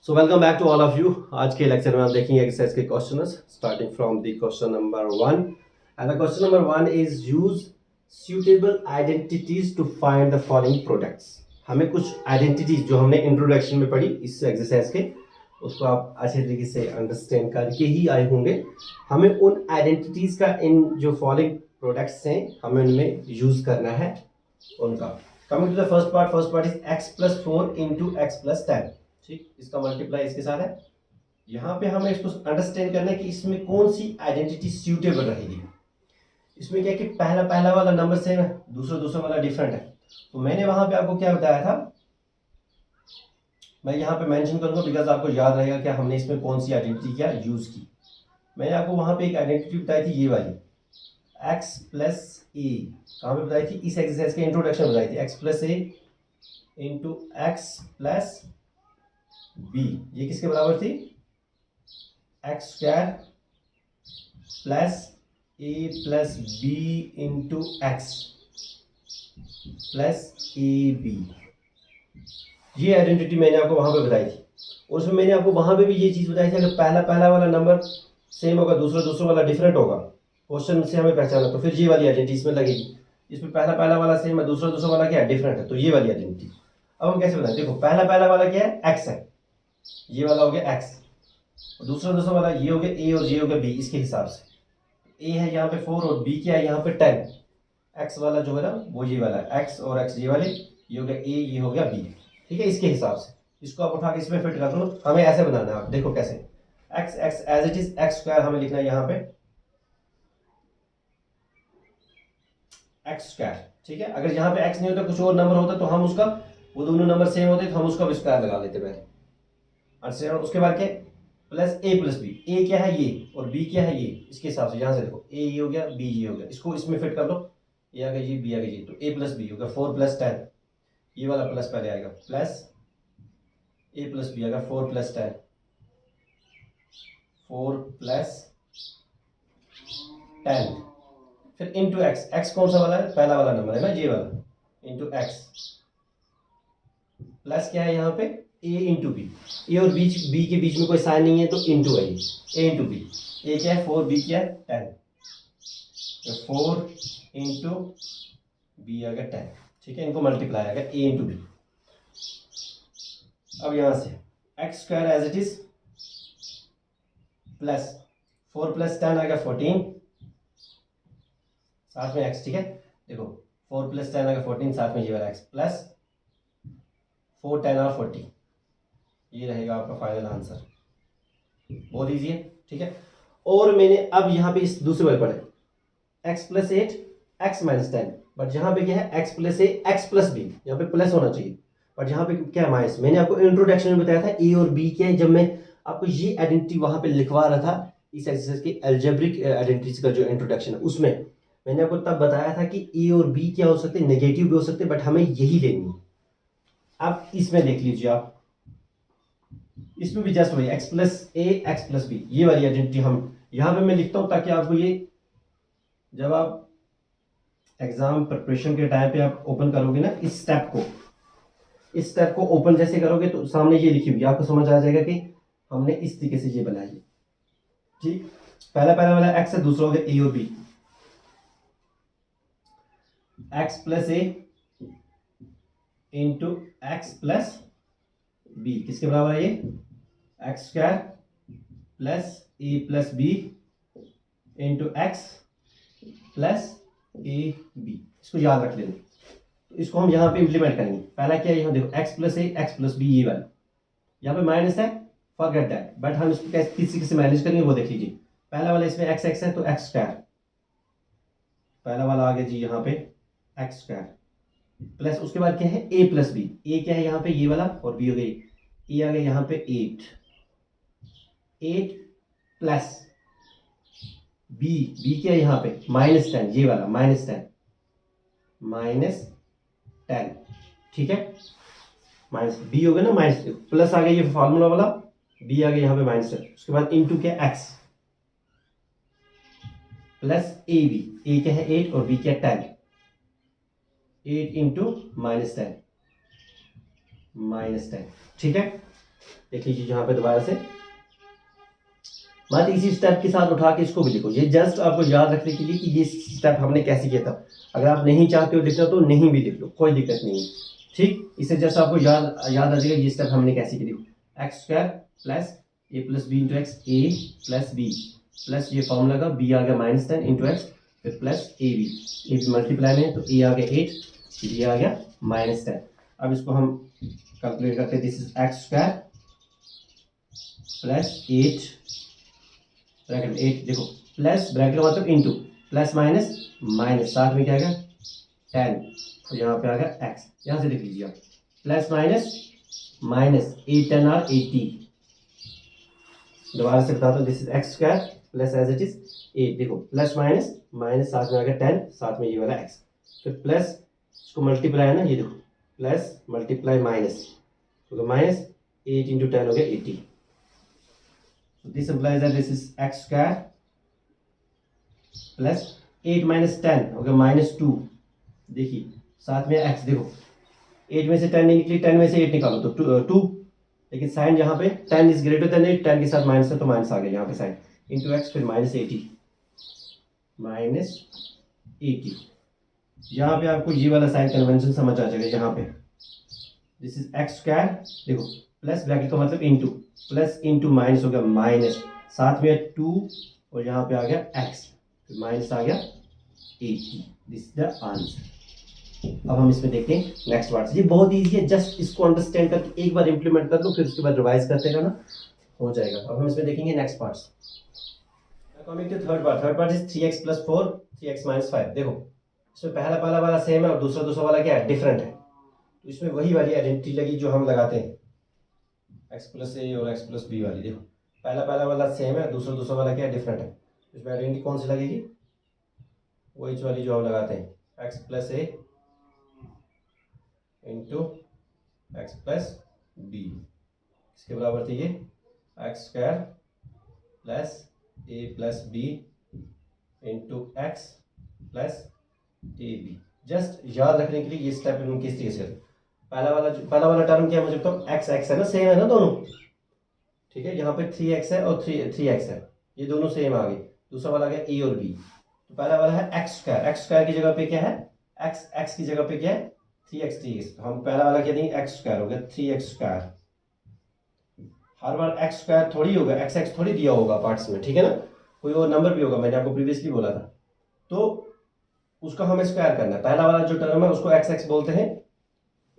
So welcome back to all of you. आज के lecture में आप देखेंगे एक्सरसाइज के questions starting from the question number 1 and the question number 1 is use suitable identities to find the following products. हमें कुछ identities जो हमने इंट्रोडक्शन में पढ़ी इस एक्सरसाइज के, उसको आप अच्छे तरीके से अंडरस्टैंड करके ही आए होंगे। हमें उन आइडेंटिटीज का इन जो फॉलोइंग प्रोडक्ट्स हैं हमें उनमें यूज करना है उनका। Coming to the first part is x+4 into x+10। ठीक, इसका मल्टीप्लाई इसके साथ है। यहाँ पे हमें इसको अंडरस्टैंड करना है कि इसमें कौन सी आइडेंटिटी सूटेबल रहेगी। इसमें क्या है कि पहला वाला नंबर सेम है, दूसरा वाला डिफरेंट है। तो मैंने वहां पे आपको क्या बताया था, मैं यहाँ पे मेंशन करूंगा बिकॉज आपको याद रहेगा कि हमने इसमें कौन सी आइडेंटिटी क्या यूज की। मैंने आपको वहां पे एक आइडेंटिटी बताई थी, ये वाली x+a। कहाँ पे बताई थी? इस एक्सरसाइज के इंट्रोडक्शन बताई थी, x+a इंटू x+b। ये किसके बराबर थी? x² plus a+b into x plus ab। ये आइडेंटिटी मैंने आपको वहां पे बताई थी और उसमें मैंने आपको वहां पे भी ये चीज बताई थी, अगर पहला वाला नंबर सेम होगा, दूसरा वाला डिफरेंट होगा, क्वेश्चन से हमें पहचाना, तो फिर ये वाली आइडेंटिटी इसमें लगेगी। इसमें पहला वाला सेम है, दूसरा वाला क्या है? डिफरेंट है, तो ये वाली आइडेंटिटी। अब हम कैसे बताएं? देखो, पहला वाला क्या है? x है, ये वाला हो गया x, और दूसरा वाला ये हो गया a और ये हो गया b। इसके हिसाब से a है यहाँ पे 4 और b क्या है यहाँ पे 10। x वाला जो है ना वो ये वाला है, x और x ये वाले, ये हो गया a, ये हो गया b। ठीक है, इसके हिसाब से इसको आप उठा के इसमें फिट कर दो। हमें ऐसे बनाना है, आप देखो कैसे। x as it is x² हमें लिखना है यहाँ पे x²। ठीक है, अगर यहाँ पे x नहीं होता कुछ और नंबर होता तो हम उसका, वो दोनों नंबर सेम होते तो हम उसका स्क्वायर लगा लेते पहले। अच्छा, उसके बाद क्या? Plus a+b। a क्या है? ये, और b क्या है? ये। इसके हिसाब से यहाँ से देखो, a ये हो गया, b ये हो गया, इसको इसमें फिट कर लो। a आ गया ये, b आ गया ये, तो a+b हो गया 4+10। ये वाला प्लस पहले आएगा, प्लस a+b आएगा 4+10, 4+10, फिर इंटू x। x कौन सा वाला है? पहला वाला नंबर है ना, ये वाला, इंटू x प्लस क्या है यहाँ पे? a into B. ए और b के बीच में कोई साइन नहीं है तो इंटू है, a इंटू बी। a क्या है? 4, b क्या है? 10, तो 4 इंटू बी आ गया 10। ठीक है, इनको मल्टीप्लाई आ गया a इंटू बी। अब यहां से x² as it is plus 4+10 आ गया 14, साथ में x। ठीक है, देखो 4+10 आ गया 14, साथ में ये वाला x, प्लस 4, 10 और 40। ये रहेगा आपका फाइनल आंसर। बहुत ईजी है। ठीक है, और मैंने अब यहाँ पे इस दूसरे वाले पढ़े x+8 x-10, बट यहाँ पे क्या है? x+a x+b, यहाँ पे प्लस होना चाहिए, बट यहाँ पे क्या है? माइनस। मैंने आपको इंट्रोडक्शन में बताया था a और b क्या है, जब मैं आपको ये आइडेंटिटी वहां पे लिखवा रहा था इस एक्सरसाइज की अलजेब्रिक आइडेंटिटीज का जो इंट्रोडक्शन है, उसमें मैंने आपको तब बताया था कि a और b क्या हो सकते हैं? नेगेटिव भी हो सकते हैं, बट हमें यही लेनी है। अब इसमें देख लीजिए आप, इसमें भी जस्ट वही x+a x+b, ये वाली आइडेंटिटी हम यहां पे मैं लिखता हूं ताकि आपको ये, जब आप एग्जाम प्रिपरेशन के टाइम पे आप ओपन करोगे ना इस स्टेप को ओपन जैसे करोगे तो सामने ये लिखी हुई आपको समझ आ जाएगा कि हमने इस तरीके से ये बनाई है। ठीक, पहला वाला x है, दूसरा हो गया a और b। x+a इंटू x+b किसके बराबर है? ये x² plus a+b into x plus ab। इसको याद रख लेना, तो इसको हम यहाँ पे इंप्लीमेंट करेंगे। पहला क्या है? यहाँ देखो x+a x+b, ये वाला यहाँ पे माइनस है, फॉरगेट दैट, बट हम इसको किसी मैनेज करेंगे वो देख लीजिए। पहला वाला इसमें x है तो x², पहला वाला आ गया जी यहाँ पे x² प्लस उसके बाद क्या है? a+b। a क्या है यहाँ पे? ये वाला, और b हो गई, a आ गया यहाँ पे 8 प्लस b क्या है यहाँ पे? -10, ये वाला -10। ठीक है, माइनस b हो गया ना, माइनस प्लस आ गया ये फॉर्मूला वाला, b आ गया यहाँ पे -10। उसके बाद इंटू क्या? x plus ab। a क्या है? 8 और b क्या है? 10। 8 इंटू -10। ठीक है, देख लीजिए यहाँ पे दोबारा से, बात इसी स्टेप के साथ उठा के इसको भी लिखो। ये जस्ट आपको याद रखने के लिए कि ये स्टेप हमने कैसे किया था। अगर आप नहीं चाहते हो लिखना तो नहीं भी लिख लो, कोई दिक्कत नहीं है, ठीक। इसे जस्ट आपको याद आ जाएगा ये स्टेप हमने कैसे किया। एक्स स्क्वायर प्लस ए प्लस बी इंटू एक्स, ए प्लस बी प्लस ये फॉर्मूला का बी आ गया -10 इंटू एक्स, फिर प्लस ए बी मल्टीप्लाई में तो ए आ गया 8, बी आ गया -10। अब इसको हम कैलकुलेट करते हैं। This is x square plus 8 bracket में 8, देखो प्लस ब्रैकेट का मतलब इंटू, प्लस माइनस माइनस, साथ में क्या आएगा 10, तो यहाँ पे आ गया एक्स। यहाँ से देख लीजिए आप, प्लस माइनस माइनस 8 10 और 80। दोबारा से बताता हूँ, this is x square plus as it is 8, देखो प्लस माइनस माइनस, साथ में आ गया 10, साथ में ये वाला एक्स, फिर प्लस इसको मल्टीप्लाई है ना, ये देखो प्लस मल्टीप्लाई माइनस, तो माइनस 8 इंटू 10 हो गया 80। So this implies that this is x square plus 8 minus 10 हो गया -2। देखिए साथ में x, देखो 8 में से 10 नहीं निकली, 10 में से 8 निकालो तो 2, लेकिन साइन यहाँ पे 10 इज ग्रेटर देन 8, 10 के साथ माइनस है तो माइनस आ गया यहाँ पे साइन, इंटू एक्स, फिर -80 यहाँ पे आपको ये वाला साइन कन्वेंशन समझ आ जाएगा। यहाँ पे दिस इज एक्स स्क्वायर, देखो प्लस ब्रैकेट का मतलब इंटू, प्लस इंटू माइनस हो गया माइनस, साथ में 2 और यहाँ पे आ गया एक्स, फिर माइनस आ गया 80। This is the answer. अब हम इसमें देखते हैं नेक्स्ट पार्ट। ये बहुत इजी है, जस्ट इसको अंडरस्टैंड करके एक बार इंप्लीमेंट कर लो, फिर उसके बाद रिवाइज करते रहना, हो जाएगा। अब हम इसमें देखेंगे next parts. Coming to third part is 3x + 4 3x - 5। देखो इसमें पहला वाला सेम है और दूसरा वाला क्या है, डिफरेंट है। तो इसमें वही वाली आइडेंटिटी लगी जो हम लगाते हैं, x + a और x + b वाली। देखो पहला वाला सेम है, दूसरा वाला क्या है, डिफरेंट है। इसमें आइडेंटिटी कौन सी लगेगी, वही वाली जो हम लगाते हैं, x + a into x + b, इसके बराबर थी ये x² plus a + b into x + ab। Just याद रखने के लिए ये स्टेप हम किस तरीके से, पहला वाला टर्म क्या है, मुझे बताओ, x x है ना, सेम है ना दोनों, ठीक है। यहाँ पे 3x है और 3x है, ये दोनों सेम आ गए। दूसरा वाला आ गया a और b। तो पहला वाला है x² की जगह पे क्या है, x की जगह पे क्या है 3x। हम पहला वाला क्या देंगे, x² हो गया 3x²। हर बार x² थोड़ी होगा, x थोड़ी दिया होगा पार्ट्स में, ठीक है ना, कोई और नंबर भी होगा, मैंने आपको प्रीवियसली बोला था। तो उसका हमें स्क्वायर करना है। पहला वाला जो टर्म है उसको x बोलते हैं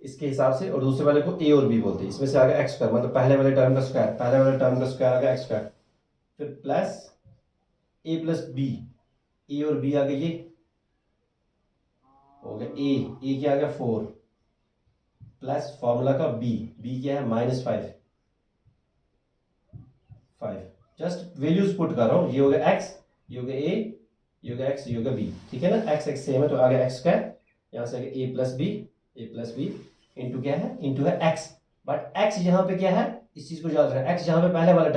इसके हिसाब से, और दूसरे वाले को a और b बोलते हैं। इसमें से आ गया x², मतलब पहले वाले टर्म का स्क्वायर, पहले वाले टर्म का स्क्वायर आ गया x², फिर प्लस a + b, a और b आ गया, ये हो गया a क्या आ गया 4, प्लस फॉर्मूला का b क्या है -5। जस्ट वैल्यूज पुट कर रहा हूँ, ये हो गया x, ये हो गया a, ये हो गया x, ये हो गया b, ठीक है ना। x सेम है तो आ गया x², यहाँ से आ गया a + b इंटू क्या है, इंटू है x। बट x यहाँ पे क्या है, इस चीज को याद रखना, x यहाँ पे पहला वाला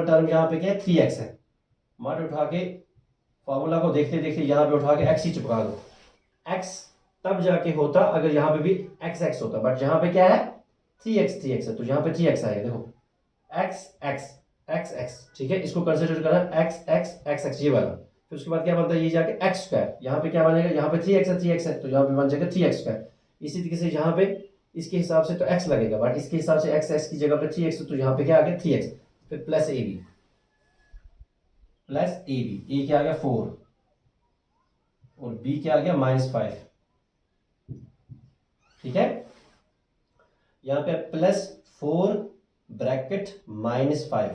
टर्म यहाँ पे क्या है 3x है। मत उठा के फॉर्मूला को देखते देखते यहाँ पे उठा के x ही चिपका दो। x तब जाके होता अगर यहाँ पे भी x होता, बट यहाँ पे क्या है 3x है, तो यहाँ पे 3x आएगा। देखो x, ठीक है, इसको कंसिडर करना x ये वाला। फिर उसके बाद क्या बनता है, ये जाके x², यहाँ पे क्या बनेगा, यहाँ पे 3x है तो यहाँ पे बन जाएगा 3x²। इसी तरीके से यहाँ पे इसके हिसाब से तो x लगेगा, बट इसके हिसाब से x की जगह पे 3x, तो यहाँ पे क्या आ गया 3x, फिर प्लस ए बी, ए क्या आ गया 4 और b क्या आ गया -5, ठीक है। यहाँ पे +4 ब्रैकेट -5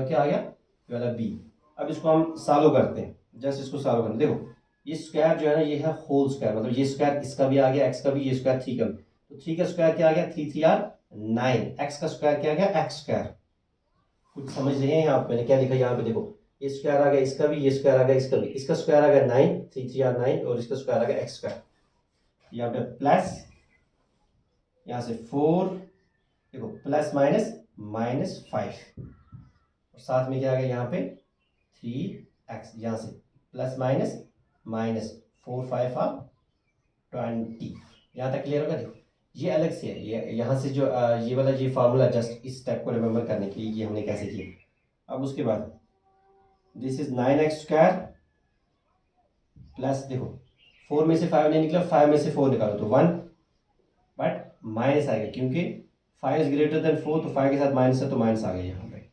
क्या आ गया, ये वाला b। अब इसको हम सॉल्व करते हैं, जस्ट इसको सॉल्व करते हैं। देखो ये स्क्वायर जो है ना, ये है होल स्क्वायर, मतलब ये स्क्वायर इसका भी आ गया, x का भी, ये स्क्वायर 3 का भी, तो 3 का स्क्वायर क्या आ गया 3 3 9, x का स्क्वायर क्या आ गया x²। कुछ समझ रहे हैं आप, मैंने क्या लिखा यहाँ पे, देखो ये स्क्वायर आ गया इसका भी, ये स्क्वायर आ गया इसका भी, इसका स्क्वायर आ गया 9, 3 3 9, और इसका स्क्वायर आ गया x²। यहाँ पे प्लस, यहाँ से 4, देखो प्लस -5, और साथ में क्या आ गया यहाँ पे 3x, यहाँ से प्लस -4 5 20। यहाँ तक क्लियर होगा। देखो ये अलग से है, ये यहाँ से जो ये वाला ये फार्मूला जस्ट इस स्टेप को रिमेम्बर करने के लिए ये हमने कैसे किया। अब उसके बाद दिस इज 9x² प्लस, देखो 4 में से 5 नहीं निकला, 5 में से 4 निकालो तो 1, बट माइनस आएगा क्योंकि 5 इज ग्रेटर देन 4, तो 5 के साथ माइनस है तो माइनस आ गया यहाँ पे,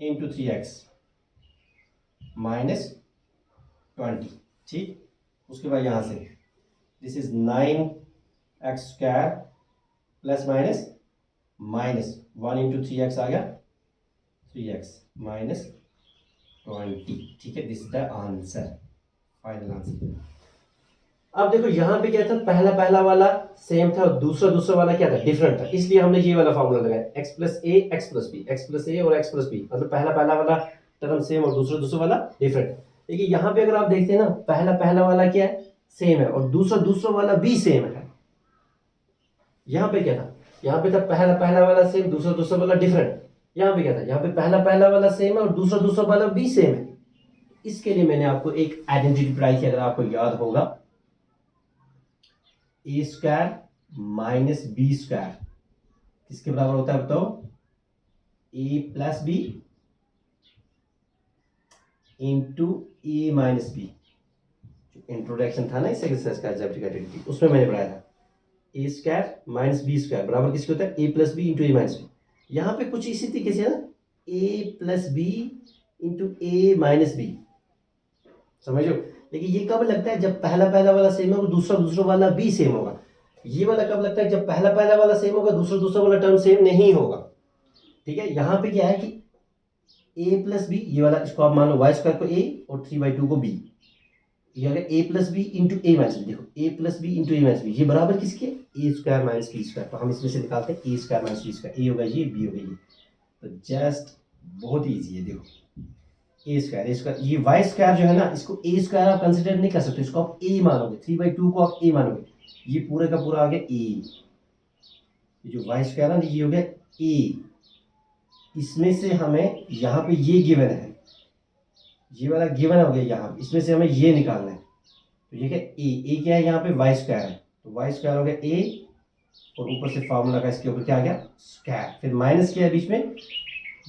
इंटू 3x माइनस 20। ठीक, उसके बाद यहाँ से this is 9x² plus minus minus 1 into 3x आ गया 3x माइनस 20। ठीक है, this is the answer, final answer. अब देखो यहाँ पे क्या था, पहला पहला वाला सेम था और दूसरा दूसरा वाला क्या था, डिफरेंट था, इसलिए हमने ये वाला फॉर्मूला लगाया x plus A X plus B, X plus A और एक्स प्लस बी, मतलब पहला पहला वाला टर्म सेम और दूसरा दूसरा वाला डिफरेंट। देखिए यहाँ पे अगर आप देखते हैं ना, पहला पहला वाला क्या है, सेम है, और दूसरा दूसरा वाला भी सेम है। यहाँ पे क्या था, यहाँ पे था पहला पहला वाला सेम, दूसरा दूसरा वाला डिफरेंट। यहाँ पे क्या था, यहाँ पे पहला पहला वाला सेम है और दूसरा दूसरा वाला भी सेम है। इसके लिए मैंने आपको एक आइडेंटिटी पढ़ाई थी, अगर आपको याद होगा, a² माइनस b² किसके बराबर होता है बताओ, a plus b into a minus b. Introduction था ना इस एक्सरसाइज का अलजेब्रिक आइडेंटिटी, उसमें मैंने पढ़ाया था a² माइनस b² बराबर किसके होता है, a plus b into a minus b. यहाँ पे कुछ इसी तरीके से ना, a plus b into a minus b, समझो। लेकिन ये कब लगता है, जब पहला पहला वाला सेम होगा, दूसरा दूसरा वाला भी सेम होगा। ये वाला कब लगता है, जब पहला पहला वाला सेम होगा, दूसरा दूसरा वाला टर्म सेम नहीं होगा। ठीक है, यहाँ पे क्या है कि a प्लस बी, ये वाला इसको आप मान लो y² को a और 3/2 को b, ये अगर a plus b into a minus b, देखो a plus b into a minus b, ये बराबर किसके, a² माइनस b²। तो हम इसमें से निकालते हैं a² माइनस b², a होगा ये, b होगा ये। तो जस्ट बहुत ईजी है, देखो a² ये y² जो है ना, इसको a² आप कंसिडर नहीं कर सकते, इसको आप a मानोगे, 3/2 को आप a मानोगे, ये पूरे का पूरा आ गया a। ये जो y² है ना, ये हो गया a। इसमें से हमें यहाँ पे ये गिवन है, ये वाला गिवन हो गया यहाँ, इसमें से हमें ये निकालना है। तो ये क्या a क्या है, यहाँ पे y² है, तो y² हो गया a, और ऊपर से फार्मूला का इसके ऊपर क्या आ गया स्क्वायर, फिर माइनस क्या है बीच में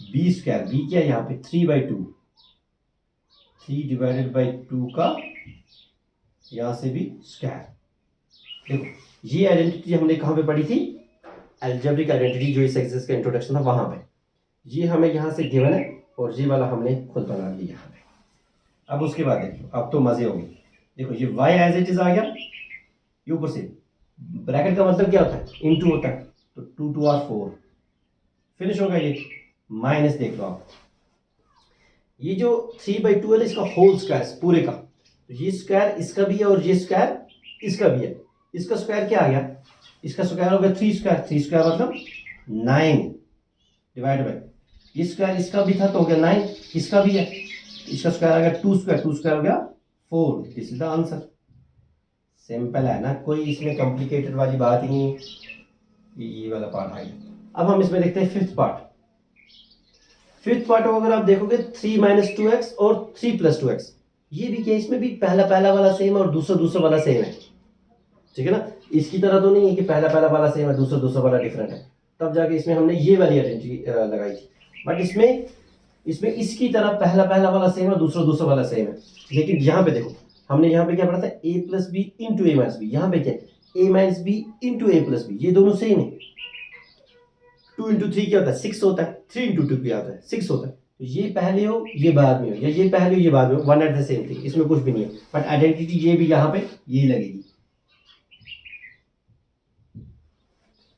b², b क्या है यहाँ पे 3/2, 3/2 का यहाँ से भी स्क्वायर। देखो ये आइडेंटिटी हमने कहाँ पे पढ़ी थी, अलजेब्रिक आइडेंटिटी, जो इस एक्सरसाइज का इंट्रोडक्शन था वहां पे। ये हमें यहाँ से गिवन है और ये वाला हमने खुद बना लिया यहाँ पे। अब उसके बाद देखो, अब तो मजे होंगे। देखो ये y एज इट इज आ गया, ये ऊपर से ब्रैकेट का मतलब क्या होता है, इनटू होता है, तो 2 2 और 4 फिनिश होगा ये। माइनस देख लो आप, ये जो 3/2 है इसका होल स्क्वायर पूरे का, तो ये स्क्वायर इसका भी है और ये स्क्वायर इसका भी है। इसका स्क्वायर क्या आ गया, इसका स्क्वायर हो गया 3² 3² मतलब 9 डिवाइड बाय, ये स्क्वायर इसका भी था तो हो गया 9, इसका भी है, इसका स्क्वायर आ गया 2² हो गया 4। This is the answer. Simple है ना, कोई इसमें कॉम्प्लिकेटेड वाली बात ही नहीं, ये वाला पार्ट आ गया। अब हम इसमें देखते हैं फिफ्थ पार्ट। फिफ्थ पार्ट अगर आप देखोगे 3 - 2x और 3 + 2x, ये भी क्या, इसमें भी पहला पहला वाला सेम और दूसरा दूसरा वाला सेम है। ठीक है ना, इसकी तरह तो नहीं है कि पहला पहला वाला सेम है दूसरा दूसरा वाला डिफरेंट है, तब जाके इसमें हमने ये वाली आइडेंटिटी लगाई थी। बट इसमें इसकी तरह पहला पहला वाला सेम है दूसरा दूसरा वाला सेम है। लेकिन यहाँ पे देखो, हमने यहाँ पे क्या पढ़ा था, a + b into a - b, यहाँ पे क्या a - b into a + b, ये दोनों सेम है। 2 × 3 क्या होता है 6 होता है, 3 × 2 क्या होता है 6 होता है। तो ये पहले हो ये बाद में हो, या ये पहले हो ये बाद में हो, one at the same thing, इसमें कुछ भी नहीं है। बट आइडेंटिटी ये भी यहाँ पे ये लगेगी।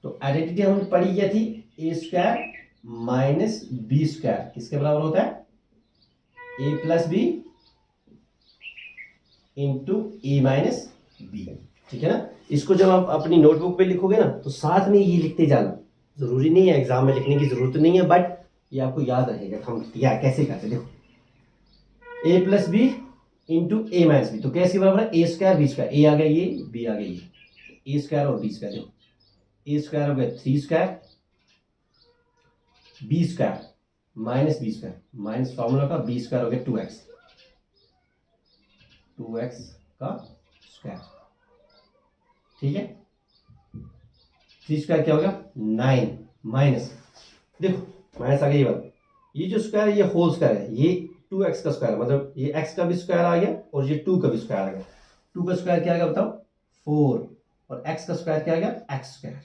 तो आइडेंटिटी हमने पढ़ी क्या थी, a² माइनस b² किसके बराबर होता है, a + b into a - b। ठीक है ना, इसको जब आप अपनी नोटबुक पे लिखोगे ना, तो साथ में ये लिखते जाना, जरूरी नहीं है एग्जाम में लिखने की जरूरत नहीं है, बट ये आपको याद रहेगा हम क्या कैसे करते। देखो a + b into a - b, तो कैसे बराबर है a² b², a आ गया ये, b आ गया ये, a² और b²। देखो a² हो गया 3² b² minus b² minus formula का b² हो गया 2x का स्क्वायर। ठीक है, 3 स्क्वायर क्या होगा 9 माइनस, देखो माइनस आ गया, ये बात, ये जो स्क्वायर है ये होल स्क्वायर है, ये 2x का स्क्वायर, मतलब ये x का भी स्क्वायर आ गया और ये 2 का भी स्क्वायर आ गया। 2 का स्क्वायर क्या आ गया बताओ 4, और x का स्क्वायर क्या आ गया x square.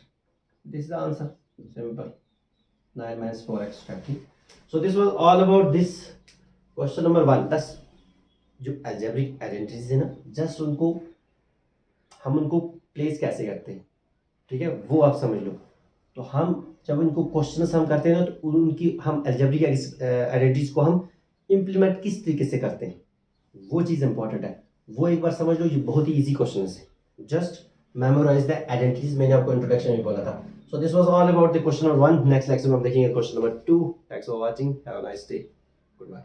This is the answer, simple 9 minus 4x square. ठीक, so this was all about this question number 1। बस जो अलजेब्रिक आइडेंटिटीज है ना, जस्ट उनको हम उनको प्लेस कैसे करते हैं, ठीक है, वो आप समझ लो। तो हम जब इनको क्वेश्चंस हम करते हैं ना, तो उनकी हम अलजेब्रिक आइडेंटिटीज को हम इम्प्लीमेंट किस तरीके से करते हैं, वो चीज़ इंपॉर्टेंट है। वो एक बार समझ लो, ये बहुत ही इजी क्वेश्चन है। जस्ट मेमोराइज द आइडेंटिटीज, मैंने आपको इंट्रोडक्शन में बोला था। So this was all about the question number 1। Next lecture में हम देखेंगे question number 2। Thanks for watching, have a nice day, good bye.